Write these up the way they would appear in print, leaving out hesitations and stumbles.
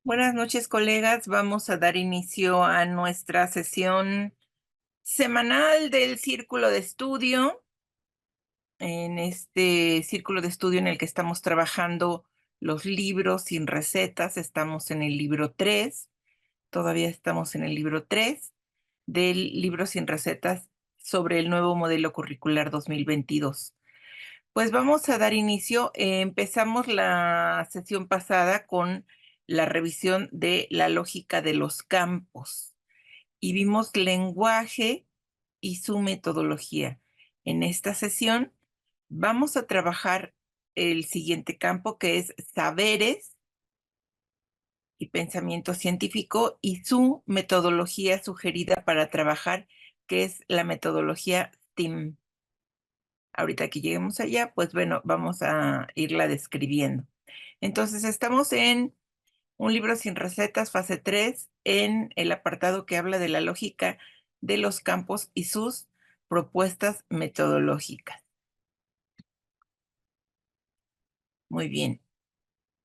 Buenas noches, colegas. Vamos a dar inicio a nuestra sesión semanal del círculo de estudio. En este círculo de estudio en el que estamos trabajando los libros sin recetas, estamos en el libro 3. Todavía estamos en el libro 3 del libro sin recetas sobre el nuevo modelo curricular 2022. Pues vamos a dar inicio. Empezamos la sesión pasada con la revisión de la lógica de los campos y vimos lenguaje y su metodología. En esta sesión vamos a trabajar el siguiente campo, que es saberes y pensamiento científico, y su metodología sugerida para trabajar, que es la metodología STEAM. Ahorita que lleguemos allá, pues bueno, vamos a irla describiendo. Entonces, estamos en un libro sin recetas, fase 3, en el apartado que habla de la lógica de los campos y sus propuestas metodológicas. Muy bien.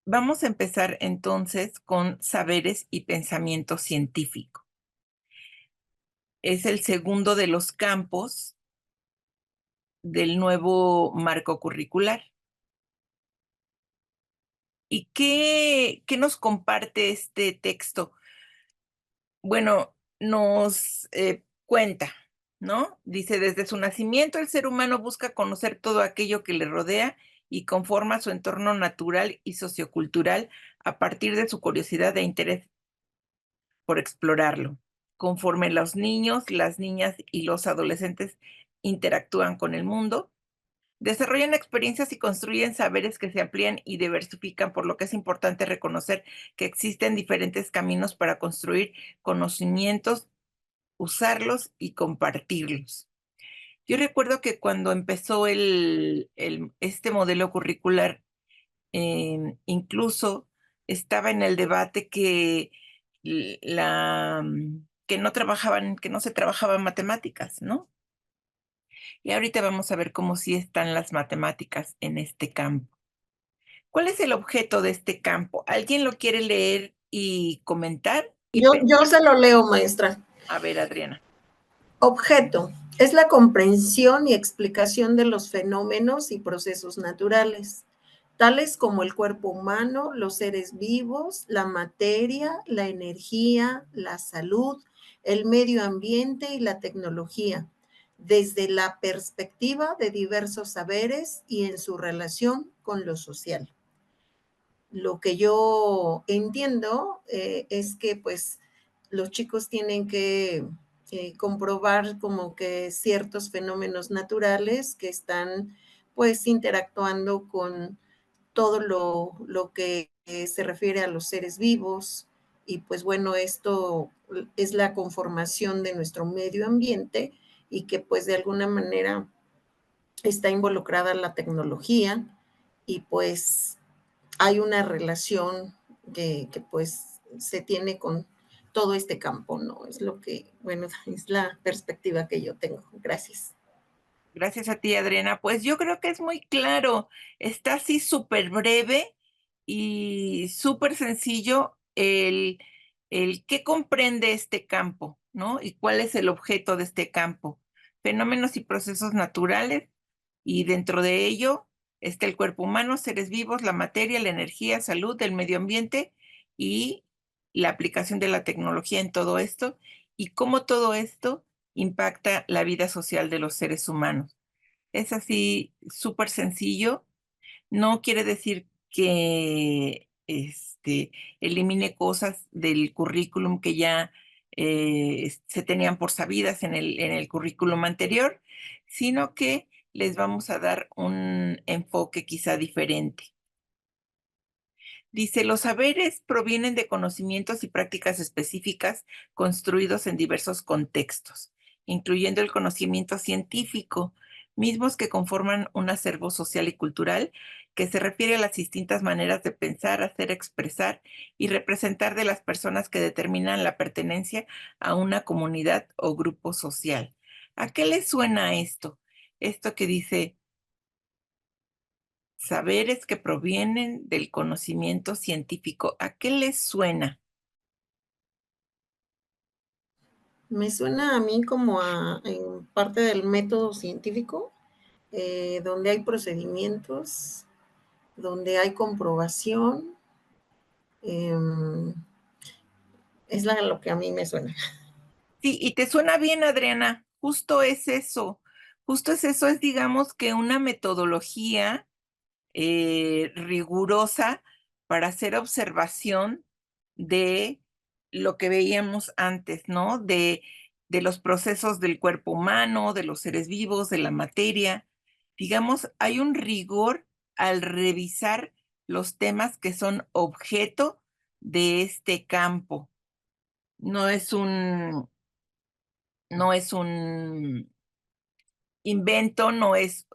Vamos a empezar entonces con saberes y pensamiento científico. Es el segundo de los campos del nuevo marco curricular. ¿Y qué nos comparte este texto? Bueno, nos cuenta, ¿no? Dice, desde su nacimiento el ser humano busca conocer todo aquello que le rodea y conforma su entorno natural y sociocultural a partir de su curiosidad e interés por explorarlo. Conforme los niños, las niñas y los adolescentes interactúan con el mundo, desarrollan experiencias y construyen saberes que se amplían y diversifican, por lo que es importante reconocer que existen diferentes caminos para construir conocimientos, usarlos y compartirlos. Yo recuerdo que cuando empezó este modelo curricular, incluso estaba en el debate que no se trabajaban matemáticas, ¿no? Y ahorita vamos a ver cómo sí están las matemáticas en este campo. ¿Cuál es el objeto de este campo? ¿Alguien lo quiere leer y comentar? Yo se lo leo, maestra. A ver, Adriana. Objeto. Es la comprensión y explicación de los fenómenos y procesos naturales, tales como el cuerpo humano, los seres vivos, la materia, la energía, la salud, el medio ambiente y la tecnología, desde la perspectiva de diversos saberes y en su relación con lo social. Lo que yo entiendo es que pues los chicos tienen que comprobar como que ciertos fenómenos naturales que están pues interactuando con todo lo que se refiere a los seres vivos y pues bueno, esto es la conformación de nuestro medio ambiente y que pues de alguna manera está involucrada la tecnología y pues hay una relación que pues se tiene con todo este campo, ¿no? Es lo que, bueno, es la perspectiva que yo tengo. Gracias. Gracias a ti, Adriana. Pues yo creo que es muy claro. Está así súper breve y súper sencillo el qué comprende este campo, ¿no? Y cuál es el objeto de este campo. Fenómenos y procesos naturales, y dentro de ello está el cuerpo humano, seres vivos, la materia, la energía, salud, el medio ambiente y la aplicación de la tecnología en todo esto, y cómo todo esto impacta la vida social de los seres humanos. Es así súper sencillo. No quiere decir que elimine cosas del currículum que ya se tenían por sabidas en el currículum anterior, sino que les vamos a dar un enfoque quizá diferente. Dice, los saberes provienen de conocimientos y prácticas específicas construidos en diversos contextos, incluyendo el conocimiento científico, mismos que conforman un acervo social y cultural que se refiere a las distintas maneras de pensar, hacer, expresar y representar de las personas que determinan la pertenencia a una comunidad o grupo social. ¿A qué le suena esto? Esto que dice saberes que provienen del conocimiento científico. ¿A qué les suena? Me suena a mí como en parte del método científico, donde hay procedimientos, donde hay comprobación. em, es lo que a mí me suena. Sí, y te suena bien, Adriana. Justo es eso. Justo es eso, es digamos que una metodología rigurosa para hacer observación de lo que veíamos antes, ¿no? De los procesos del cuerpo humano, de los seres vivos, de la materia. Digamos, hay un rigor al revisar los temas que son objeto de este campo. No es un, no es un invento, no es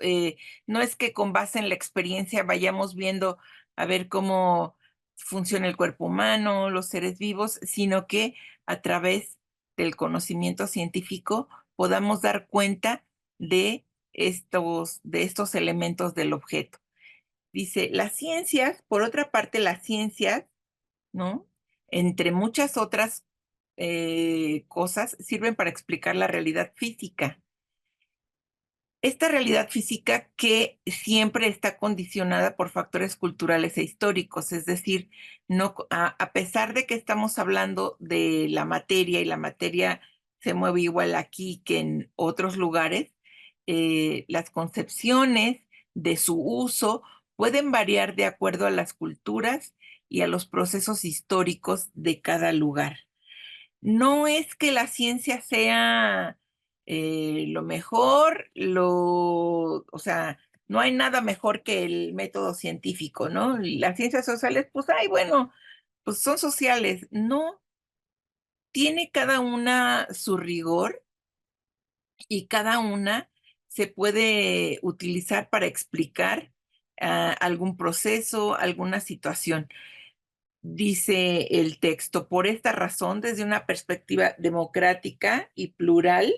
que con base en la experiencia vayamos viendo a ver cómo funciona el cuerpo humano, los seres vivos, sino que a través del conocimiento científico podamos dar cuenta de estos elementos del objeto. Dice, las ciencias, por otra parte, las ciencias, ¿no? Entre muchas otras cosas, sirven para explicar la realidad física. Esta realidad física que siempre está condicionada por factores culturales e históricos, es decir, no, a pesar de que estamos hablando de la materia y la materia se mueve igual aquí que en otros lugares, las concepciones de su uso pueden variar de acuerdo a las culturas y a los procesos históricos de cada lugar. No es que la ciencia sea lo mejor, o sea, no hay nada mejor que el método científico, ¿no? Las ciencias sociales, pues, ay, bueno, pues son sociales. No, tiene cada una su rigor y cada una se puede utilizar para explicar algún proceso, alguna situación. Dice el texto, por esta razón, desde una perspectiva democrática y plural,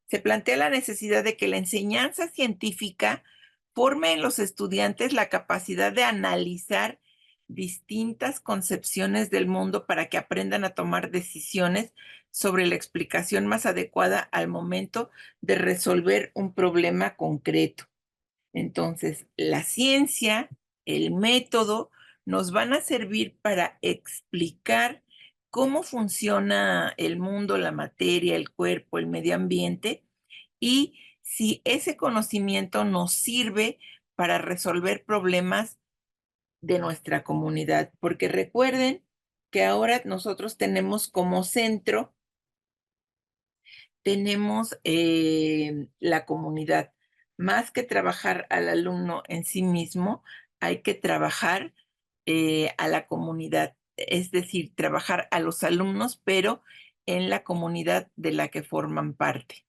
se plantea la necesidad de que la enseñanza científica forme en los estudiantes la capacidad de analizar distintas concepciones del mundo para que aprendan a tomar decisiones sobre la explicación más adecuada al momento de resolver un problema concreto. Entonces, la ciencia, el método, nos van a servir para explicar cómo funciona el mundo, la materia, el cuerpo, el medio ambiente y si ese conocimiento nos sirve para resolver problemas de nuestra comunidad. Porque recuerden que ahora nosotros tenemos como centro tenemos la comunidad. Más que trabajar al alumno en sí mismo, hay que trabajar a la comunidad, es decir, trabajar a los alumnos, pero en la comunidad de la que forman parte.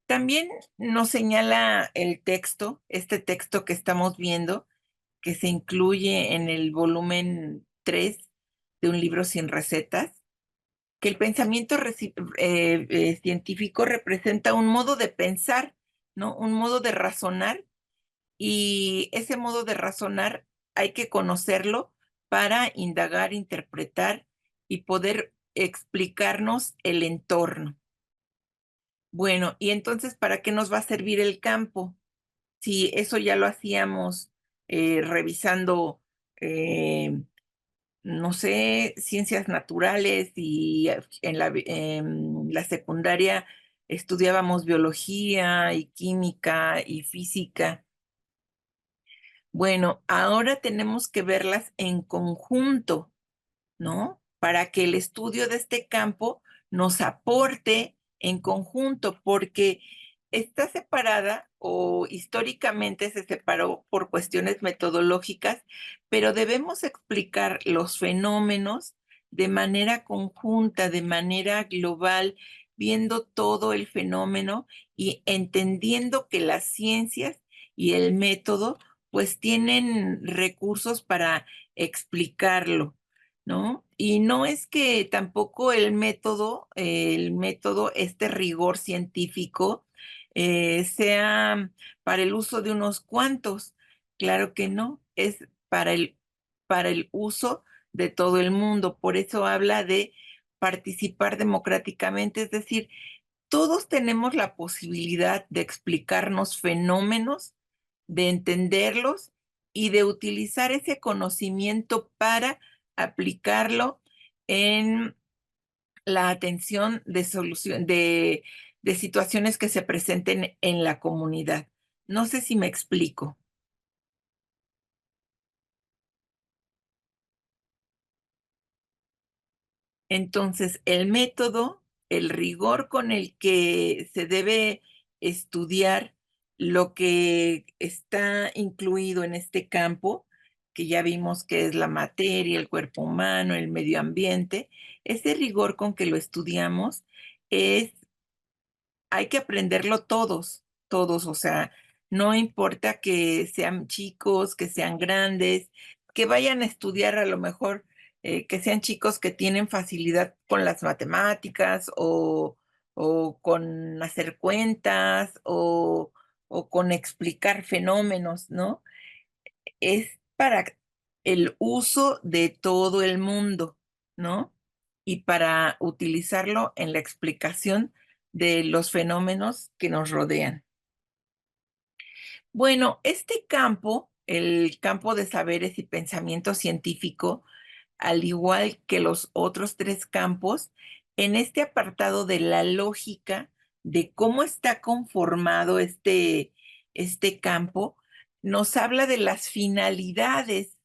También nos señala el texto, este texto que estamos viendo, que se incluye en el volumen 3 de un libro sin recetas, que el pensamiento científico representa un modo de pensar, ¿no? Un modo de razonar y ese modo de razonar hay que conocerlo para indagar, interpretar y poder explicarnos el entorno. Bueno, y entonces, ¿para qué nos va a servir el campo? Si eso ya lo hacíamos revisando no sé, ciencias naturales y en la secundaria estudiábamos biología y química y física. Bueno, ahora tenemos que verlas en conjunto, ¿no? Para que el estudio de este campo nos aporte en conjunto, porque está separada o históricamente se separó por cuestiones metodológicas, pero debemos explicar los fenómenos de manera conjunta, de manera global, viendo todo el fenómeno y entendiendo que las ciencias y el método pues tienen recursos para explicarlo, ¿no? Y no es que tampoco el método, este rigor científico, sea para el uso de unos cuantos. Claro que no, es para el uso de todo el mundo. Por eso habla de participar democráticamente, es decir, todos tenemos la posibilidad de explicarnos fenómenos, de entenderlos y de utilizar ese conocimiento para aplicarlo en la atención de situaciones que se presenten en la comunidad. No sé si me explico. Entonces, el método, el rigor con el que se debe estudiar lo que está incluido en este campo, que ya vimos que es la materia, el cuerpo humano, el medio ambiente, ese rigor con que lo estudiamos es hay que aprenderlo todos, todos, o sea, no importa que sean chicos, que sean grandes, que vayan a estudiar a lo mejor, que sean chicos que tienen facilidad con las matemáticas o con hacer cuentas o con explicar fenómenos, ¿no? Es para el uso de todo el mundo, ¿no? Y para utilizarlo en la explicación de los fenómenos que nos rodean. Bueno, este campo, el campo de saberes y pensamiento científico, al igual que los otros tres campos, en este apartado de la lógica, de cómo está conformado este campo, nos habla de las finalidades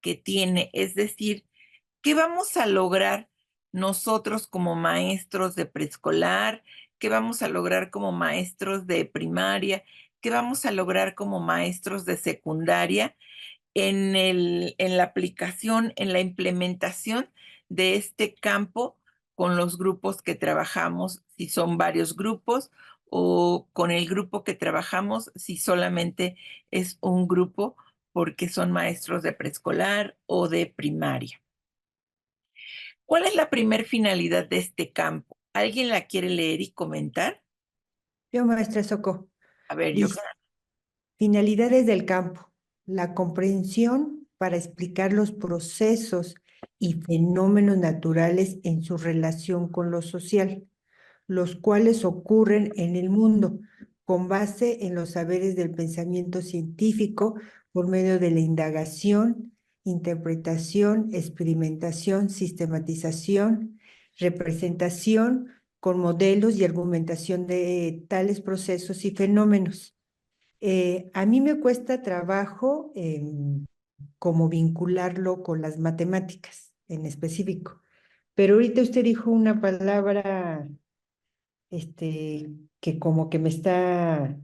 que tiene, es decir, ¿qué vamos a lograr nosotros como maestros de preescolar? ¿Qué vamos a lograr como maestros de primaria? ¿Qué vamos a lograr como maestros de secundaria en la aplicación, en la implementación de este campo con los grupos que trabajamos, si son varios grupos, o con el grupo que trabajamos, si solamente es un grupo, porque son maestros de preescolar o de primaria? ¿Cuál es la primer finalidad de este campo? ¿Alguien la quiere leer y comentar? Yo, maestra Soco, A ver, yo. dice, finalidades del campo, la comprensión para explicar los procesos y fenómenos naturales en su relación con lo social, los cuales ocurren en el mundo con base en los saberes del pensamiento científico por medio de la indagación, interpretación, experimentación, sistematización, representación con modelos y argumentación de tales procesos y fenómenos. A mí me cuesta trabajo como vincularlo con las matemáticas en específico, pero ahorita usted dijo una palabra que como que me está,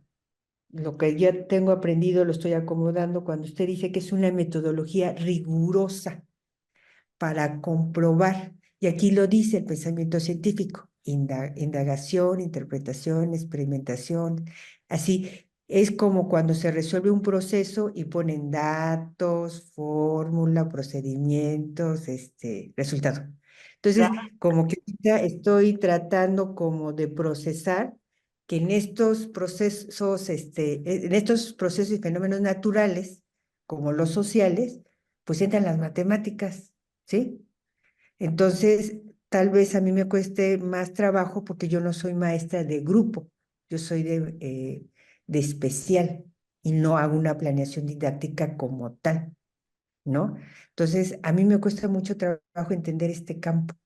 lo que ya tengo aprendido lo estoy acomodando cuando usted dice que es una metodología rigurosa para comprobar, y aquí lo dice el pensamiento científico, indagación, interpretación, experimentación, así. Es como cuando se resuelve un proceso y ponen datos, fórmula, procedimientos, resultado. Entonces, como que ahorita estoy tratando como de procesar que en estos procesos y fenómenos naturales, como los sociales, pues entran las matemáticas, ¿sí? Entonces, tal vez a mí me cueste más trabajo porque yo no soy maestra de grupo, yo soy de especial y no hago una planeación didáctica como tal, ¿no? Entonces, a mí me cuesta mucho trabajo entender este campo,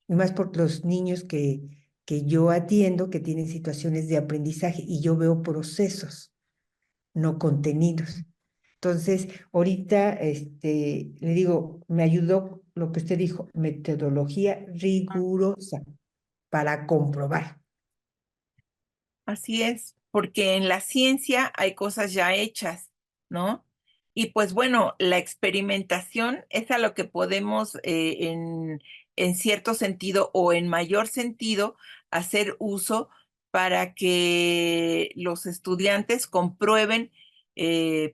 y más por los niños que yo atiendo que tienen situaciones de aprendizaje y yo veo procesos, no contenidos. Entonces, ahorita, le digo, me ayudó lo que usted dijo, metodología rigurosa para comprobar. Así es, porque en la ciencia hay cosas ya hechas, ¿no? Y pues bueno, la experimentación es a lo que podemos en cierto sentido o en mayor sentido hacer uso para que los estudiantes comprueben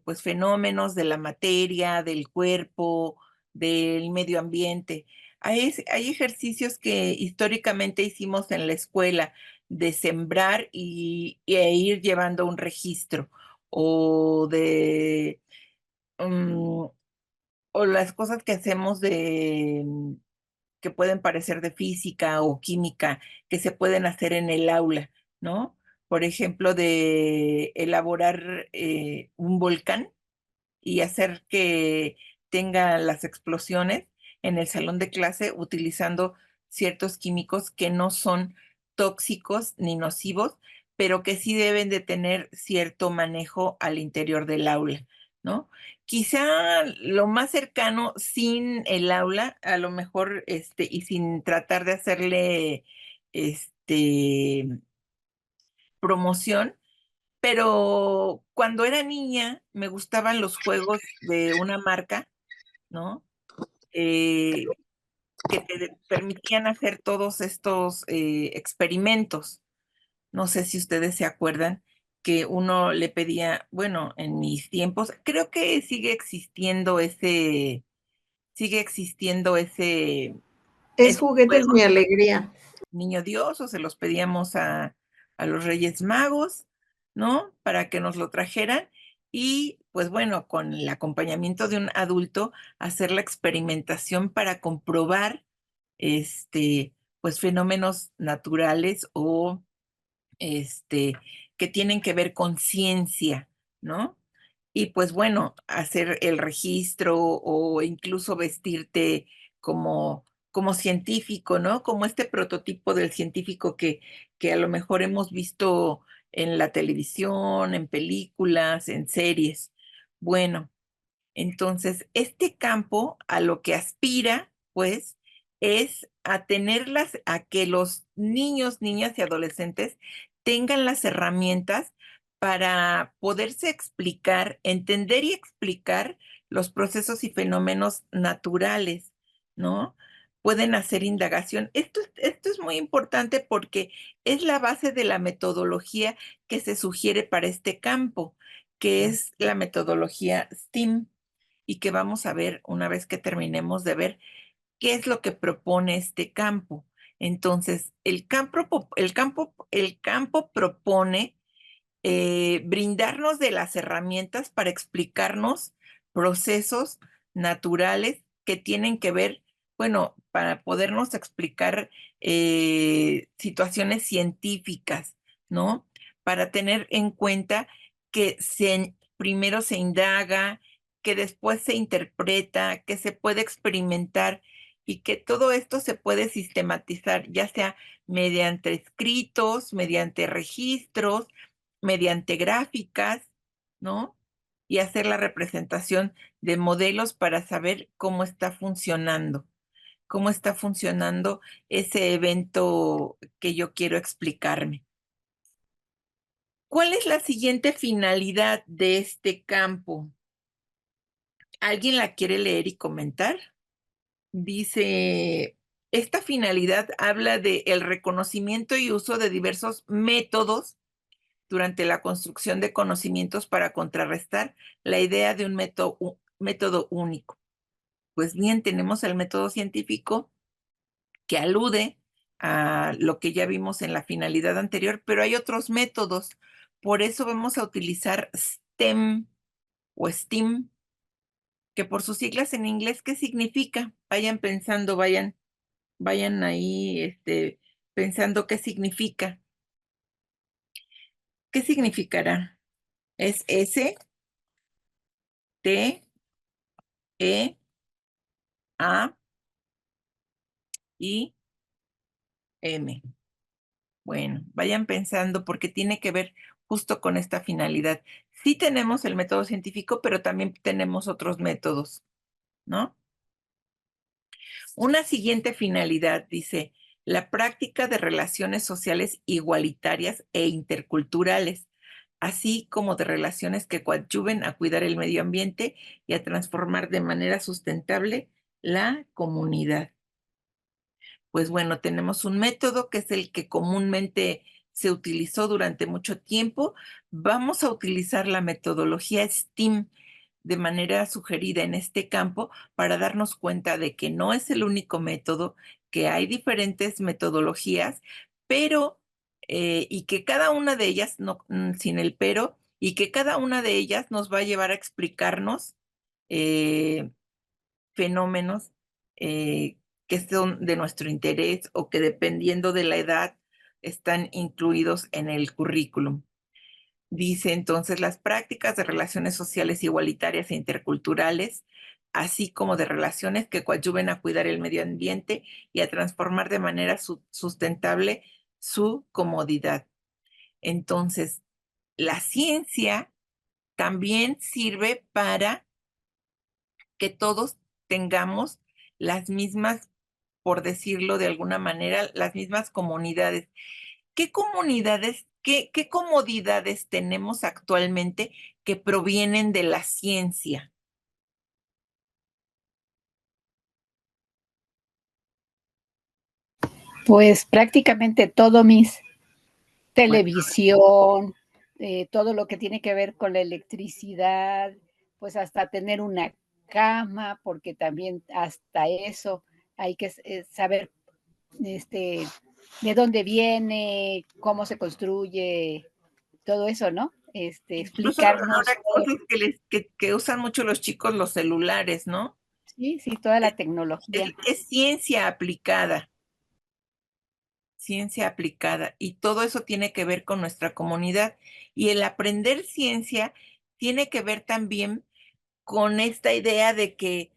pues fenómenos de la materia, del cuerpo, del medio ambiente. Hay ejercicios que históricamente hicimos en la escuela de sembrar e ir llevando un registro, o de o las cosas que hacemos que pueden parecer de física o química, que se pueden hacer en el aula, ¿no? Por ejemplo, de elaborar un volcán y hacer que tenga las explosiones en el salón de clase utilizando ciertos químicos que no son tóxicos ni nocivos, pero que sí deben de tener cierto manejo al interior del aula, ¿no? Quizá lo más cercano sin el aula, a lo mejor, y sin tratar de hacerle, promoción, pero cuando era niña me gustaban los juegos de una marca, ¿no? Eh, que te permitían hacer todos estos experimentos. No sé si ustedes se acuerdan que uno le pedía, bueno, en mis tiempos, creo que sigue existiendo Es ese juguetes juego, mi alegría. Niño Dios, o se los pedíamos a los Reyes Magos, ¿no? Para que nos lo trajeran y, pues bueno, con el acompañamiento de un adulto, hacer la experimentación para comprobar, pues fenómenos naturales o este, que tienen que ver con ciencia, ¿no? Y pues bueno, hacer el registro o incluso vestirte como científico, ¿no? Como este prototipo del científico que a lo mejor hemos visto en la televisión, en películas, en series. Bueno, entonces, este campo a lo que aspira, pues, es a que los niños, niñas y adolescentes tengan las herramientas para poderse explicar, entender y explicar los procesos y fenómenos naturales, ¿no? Pueden hacer indagación. Esto es muy importante porque es la base de la metodología que se sugiere para este campo, que es la metodología STEAM y que vamos a ver una vez que terminemos de ver qué es lo que propone este campo. Entonces, el campo propone brindarnos de las herramientas para explicarnos procesos naturales que tienen que ver, bueno, para podernos explicar situaciones científicas, ¿no? Para tener en cuenta que primero se indaga, que después se interpreta, que se puede experimentar y que todo esto se puede sistematizar, ya sea mediante escritos, mediante registros, mediante gráficas, ¿no? Y hacer la representación de modelos para saber cómo está funcionando ese evento que yo quiero explicarme. ¿Cuál es la siguiente finalidad de este campo? ¿Alguien la quiere leer y comentar? Dice, esta finalidad habla de el reconocimiento y uso de diversos métodos durante la construcción de conocimientos para contrarrestar la idea de un método único. Pues bien, tenemos el método científico que alude a lo que ya vimos en la finalidad anterior, pero hay otros métodos. Por eso vamos a utilizar STEM o STEAM, que por sus siglas en inglés, ¿qué significa? Vayan pensando, vayan ahí, pensando qué significa. ¿Qué significará? Es S, T, E, A, I, M. Bueno, vayan pensando porque tiene que ver justo con esta finalidad. Sí tenemos el método científico, pero también tenemos otros métodos, ¿no? Una siguiente finalidad dice, la práctica de relaciones sociales igualitarias e interculturales, así como de relaciones que coadyuven a cuidar el medio ambiente y a transformar de manera sustentable la comunidad. Pues bueno, tenemos un método que es el que comúnmente se utilizó durante mucho tiempo. Vamos a utilizar la metodología STEAM de manera sugerida en este campo para darnos cuenta de que no es el único método, que hay diferentes metodologías, pero y que cada una de ellas, sin el pero, y que cada una de ellas nos va a llevar a explicarnos fenómenos que son de nuestro interés o que dependiendo de la edad están incluidos en el currículum. Dice entonces las prácticas de relaciones sociales igualitarias e interculturales, así como de relaciones que coadyuven a cuidar el medio ambiente y a transformar de manera sustentable su comodidad. Entonces, la ciencia también sirve para que todos tengamos las mismas, por decirlo de alguna manera, las mismas comunidades. ¿Qué comunidades, qué comodidades tenemos actualmente que provienen de la ciencia? Pues prácticamente todo, mis televisión, todo lo que tiene que ver con la electricidad, pues hasta tener una cama, porque también hasta eso hay que saber de dónde viene, cómo se construye, todo eso, ¿no? Incluso Explicarnos, ahora cosas que usan mucho los chicos, los celulares, ¿no? sí, sí, toda la tecnología. Es ciencia aplicada. Ciencia aplicada, y todo eso tiene que ver con nuestra comunidad. Y el aprender ciencia tiene que ver también con esta idea de que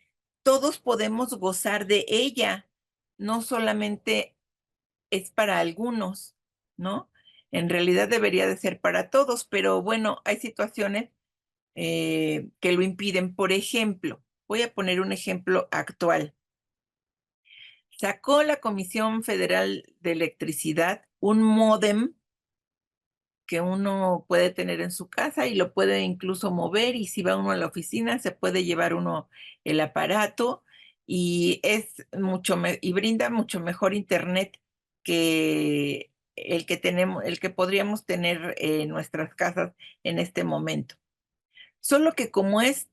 todos podemos gozar de ella, no solamente es para algunos, ¿no? En realidad debería de ser para todos, pero bueno, hay situaciones que lo impiden. Por ejemplo, voy a poner un ejemplo actual. Sacó la Comisión Federal de Electricidad un módem que uno puede tener en su casa y lo puede incluso mover, y si va uno a la oficina se puede llevar uno el aparato, y es y brinda mucho mejor internet que el que tenemos, el que podríamos tener en nuestras casas en este momento. Solo que como es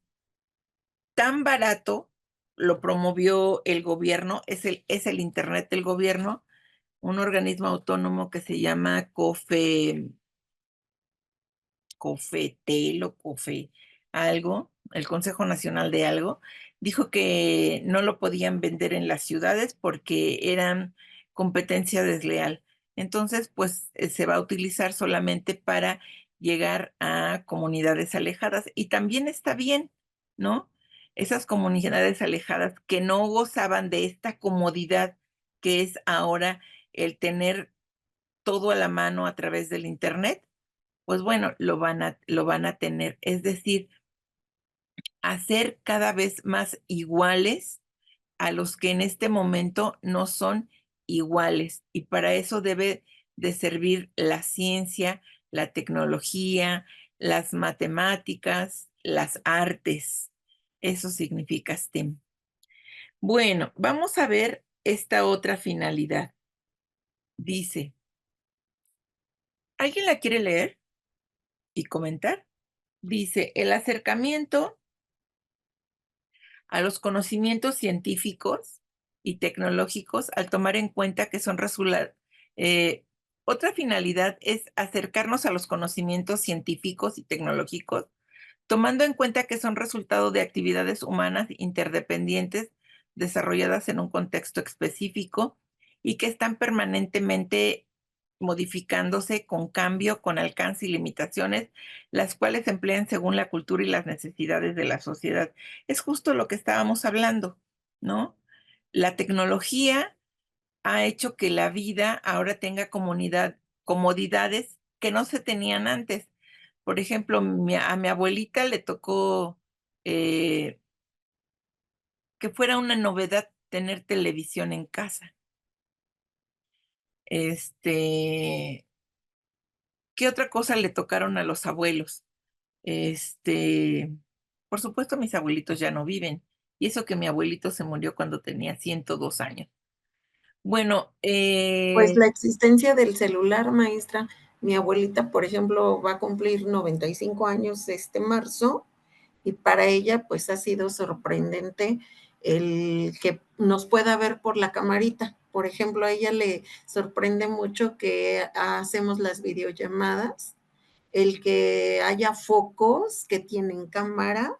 tan barato, lo promovió el gobierno, es el internet del gobierno, un organismo autónomo que se llama COFETEL o COFE algo, el Consejo Nacional de algo, dijo que no lo podían vender en las ciudades porque eran competencia desleal. Entonces, pues se va a utilizar solamente para llegar a comunidades alejadas, y también está bien, ¿no? Esas comunidades alejadas que no gozaban de esta comodidad que es ahora el tener todo a la mano a través del internet, pues bueno, lo van a tener. Es decir, hacer cada vez más iguales a los que en este momento no son iguales. Y para eso debe de servir la ciencia, la tecnología, las matemáticas, las artes. Eso significa STEM. Bueno, vamos a ver esta otra finalidad. Dice, ¿alguien la quiere leer y comentar? Dice, el acercamiento a los conocimientos científicos y tecnológicos al tomar en cuenta que son otra finalidad es acercarnos a los conocimientos científicos y tecnológicos, tomando en cuenta que son resultado de actividades humanas interdependientes desarrolladas en un contexto específico y que están permanentemente modificándose con cambio, con alcance y limitaciones, las cuales se emplean según la cultura y las necesidades de la sociedad. Es justo lo que estábamos hablando, ¿no? La tecnología ha hecho que la vida ahora tenga comodidades que no se tenían antes. Por ejemplo, a mi abuelita le tocó eh, que fuera una novedad tener televisión en casa. ¿Qué otra cosa le tocaron a los abuelos? Este, por supuesto, mis abuelitos ya no viven, y eso que mi abuelito se murió cuando tenía 102 años. Bueno, Pues la existencia del celular, maestra. Mi abuelita, por ejemplo, va a cumplir 95 años este marzo, y para ella pues ha sido sorprendente el que nos pueda ver por la camarita. Por ejemplo, a ella le sorprende mucho que hacemos las videollamadas, el que haya focos que tienen cámara,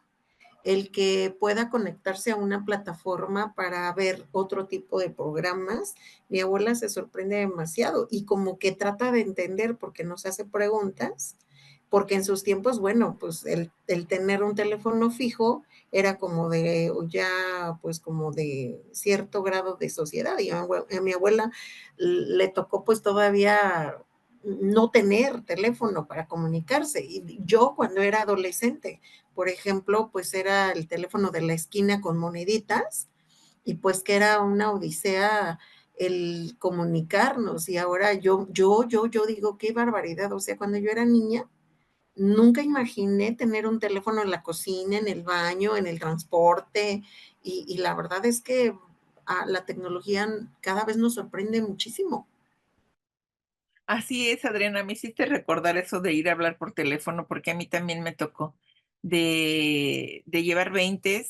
el que pueda conectarse a una plataforma para ver otro tipo de programas. Mi abuela se sorprende demasiado y como que trata de entender porque nos hace preguntas, porque en sus tiempos, bueno, pues el tener un teléfono fijo era como de ya, pues como de cierto grado de sociedad. Y a mi abuela le tocó pues todavía no tener teléfono para comunicarse. Y yo cuando era adolescente, por ejemplo, pues era el teléfono de la esquina con moneditas y pues que era una odisea el comunicarnos. Y ahora yo digo, qué barbaridad. O sea, cuando yo era niña, nunca imaginé tener un teléfono en la cocina, en el baño, en el transporte. Y la verdad es que la tecnología cada vez nos sorprende muchísimo. Así es, Adriana, me hiciste recordar eso de ir a hablar por teléfono, porque a mí también me tocó de llevar 20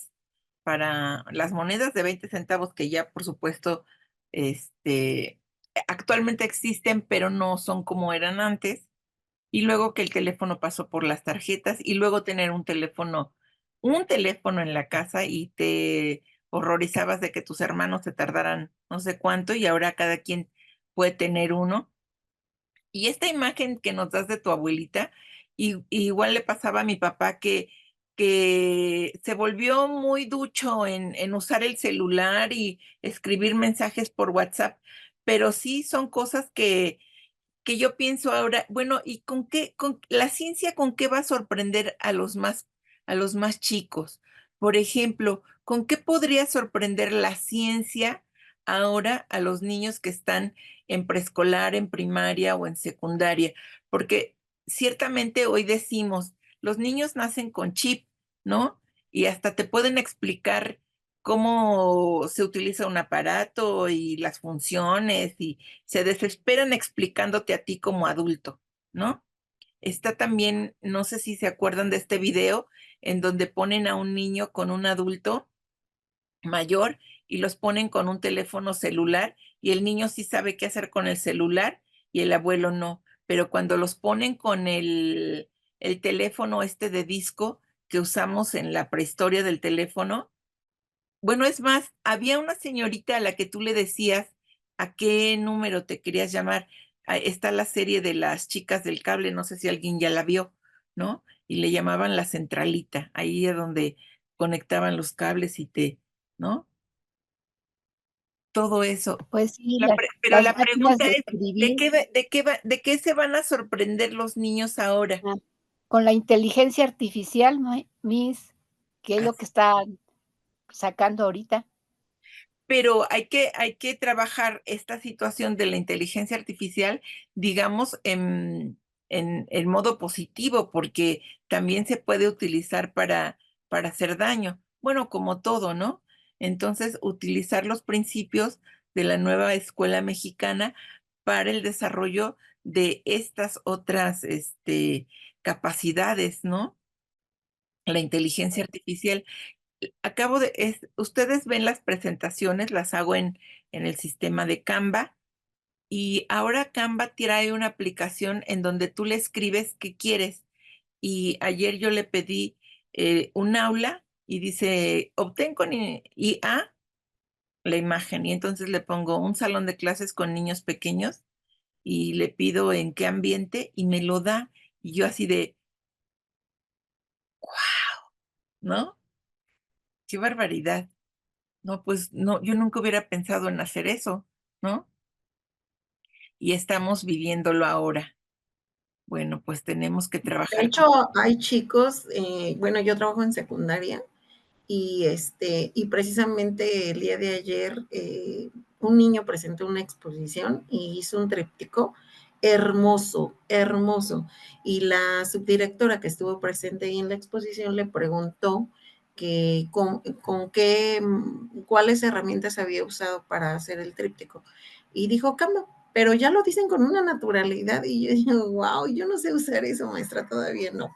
para las monedas de 20 centavos, que ya, por supuesto, este, actualmente existen, pero no son como eran antes. Y luego que el teléfono pasó por las tarjetas y luego tener un teléfono en la casa y te horrorizabas de que tus hermanos se tardaran no sé cuánto y ahora cada quien puede tener uno. Y esta imagen que nos das de tu abuelita, y igual le pasaba a mi papá que se volvió muy ducho en usar el celular y escribir mensajes por WhatsApp, pero sí son cosas que yo pienso ahora, bueno, ¿y con la ciencia con qué va a sorprender a los más chicos? Por ejemplo, ¿con qué podría sorprender la ciencia ahora a los niños que están en preescolar, en primaria o en secundaria? Porque ciertamente hoy decimos, los niños nacen con chip, ¿no? Y hasta te pueden explicar cómo se utiliza un aparato y las funciones y se desesperan explicándote a ti como adulto, ¿no? Está también, no sé si se acuerdan de este video en donde ponen a un niño con un adulto mayor y los ponen con un teléfono celular y el niño sí sabe qué hacer con el celular y el abuelo no, pero cuando los ponen con el teléfono este de disco que usamos en la prehistoria del teléfono, bueno, es más, había una señorita a la que tú le decías a qué número te querías llamar. Está la serie de las chicas del cable, no sé si alguien ya la vio, ¿no? Y le llamaban la centralita, ahí es donde conectaban los cables ¿no? Todo eso. Pues sí, Pero las la máquinas pregunta de es, escribir, ¿de qué se van a sorprender los niños ahora? ah, con la inteligencia artificial, Miss, que es lo que están sacando ahorita. Pero hay que trabajar esta situación de la inteligencia artificial, digamos, en modo positivo, porque también se puede utilizar para hacer daño. Bueno, como todo, ¿no? Entonces, utilizar los principios de la nueva escuela mexicana para el desarrollo de estas otras, capacidades, ¿no? La inteligencia artificial. Ustedes ven las presentaciones, las hago en el sistema de Canva y ahora Canva trae una aplicación en donde tú le escribes qué quieres. Y ayer yo le pedí un aula y dice, obtén con IA la imagen y entonces le pongo un salón de clases con niños pequeños y le pido en qué ambiente y me lo da y yo así de, ¿no? Qué barbaridad. No, pues no, yo nunca hubiera pensado en hacer eso, ¿no? Y estamos viviéndolo ahora. Bueno, pues tenemos que De trabajar hecho, con... hay chicos, bueno, yo trabajo en secundaria y precisamente el día de ayer un niño presentó una exposición y hizo un tríptico hermoso, hermoso. Y la subdirectora que estuvo presente ahí en la exposición le preguntó que con qué, cuáles herramientas había usado para hacer el tríptico. Y dijo Canva, pero ya lo dicen con una naturalidad y yo digo, wow, yo no sé usar eso, maestra, todavía no.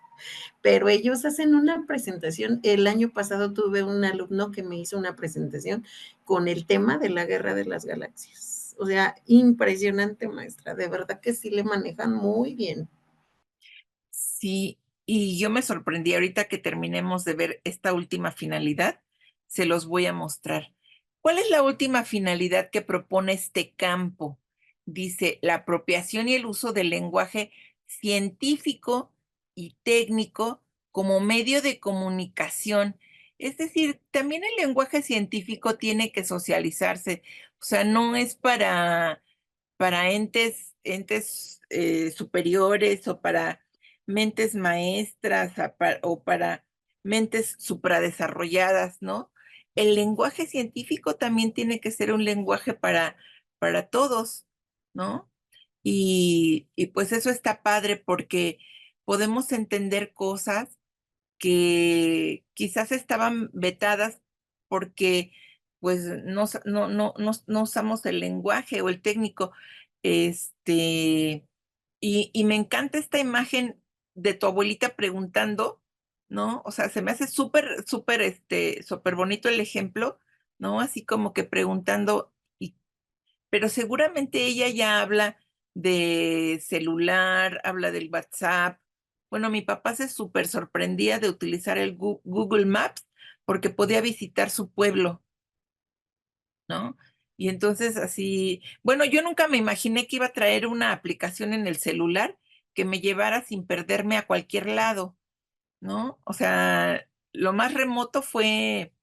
pero ellos hacen una presentación. El año pasado tuve un alumno que me hizo una presentación con el tema de la Guerra de las Galaxias. O sea, impresionante, maestra, de verdad que sí le manejan muy bien. Sí, y yo me sorprendí ahorita que terminemos de ver esta última finalidad, se los voy a mostrar. ¿Cuál es la última finalidad que propone este campo? Dice, la apropiación y el uso del lenguaje científico y técnico como medio de comunicación. Es decir, también el lenguaje científico tiene que socializarse, o sea, no es para entes superiores o para mentes maestras o para mentes supradesarrolladas, ¿no? El lenguaje científico también tiene que ser un lenguaje para todos, ¿no? Y pues eso está padre porque podemos entender cosas que quizás estaban vetadas porque pues no usamos el lenguaje o el técnico. Y me encanta esta imagen de tu abuelita preguntando, ¿no? O sea, se me hace súper bonito el ejemplo, ¿no? Así como que preguntando, pero seguramente ella ya habla de celular, habla del WhatsApp. Bueno, mi papá se súper sorprendía de utilizar el Google Maps porque podía visitar su pueblo, ¿no? Y entonces así, bueno, yo nunca me imaginé que iba a traer una aplicación en el celular que me llevara sin perderme a cualquier lado, ¿no? O sea, lo más remoto fue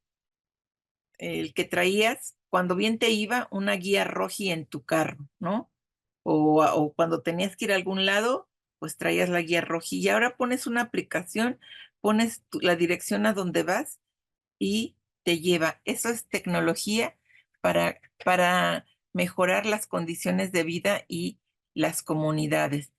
el que traías cuando bien te iba una guía roji en tu carro, ¿no? O cuando tenías que ir a algún lado, pues traías la guía roja y ahora pones una aplicación, pones la dirección a donde vas y te lleva. Eso es tecnología para mejorar las condiciones de vida y las comunidades.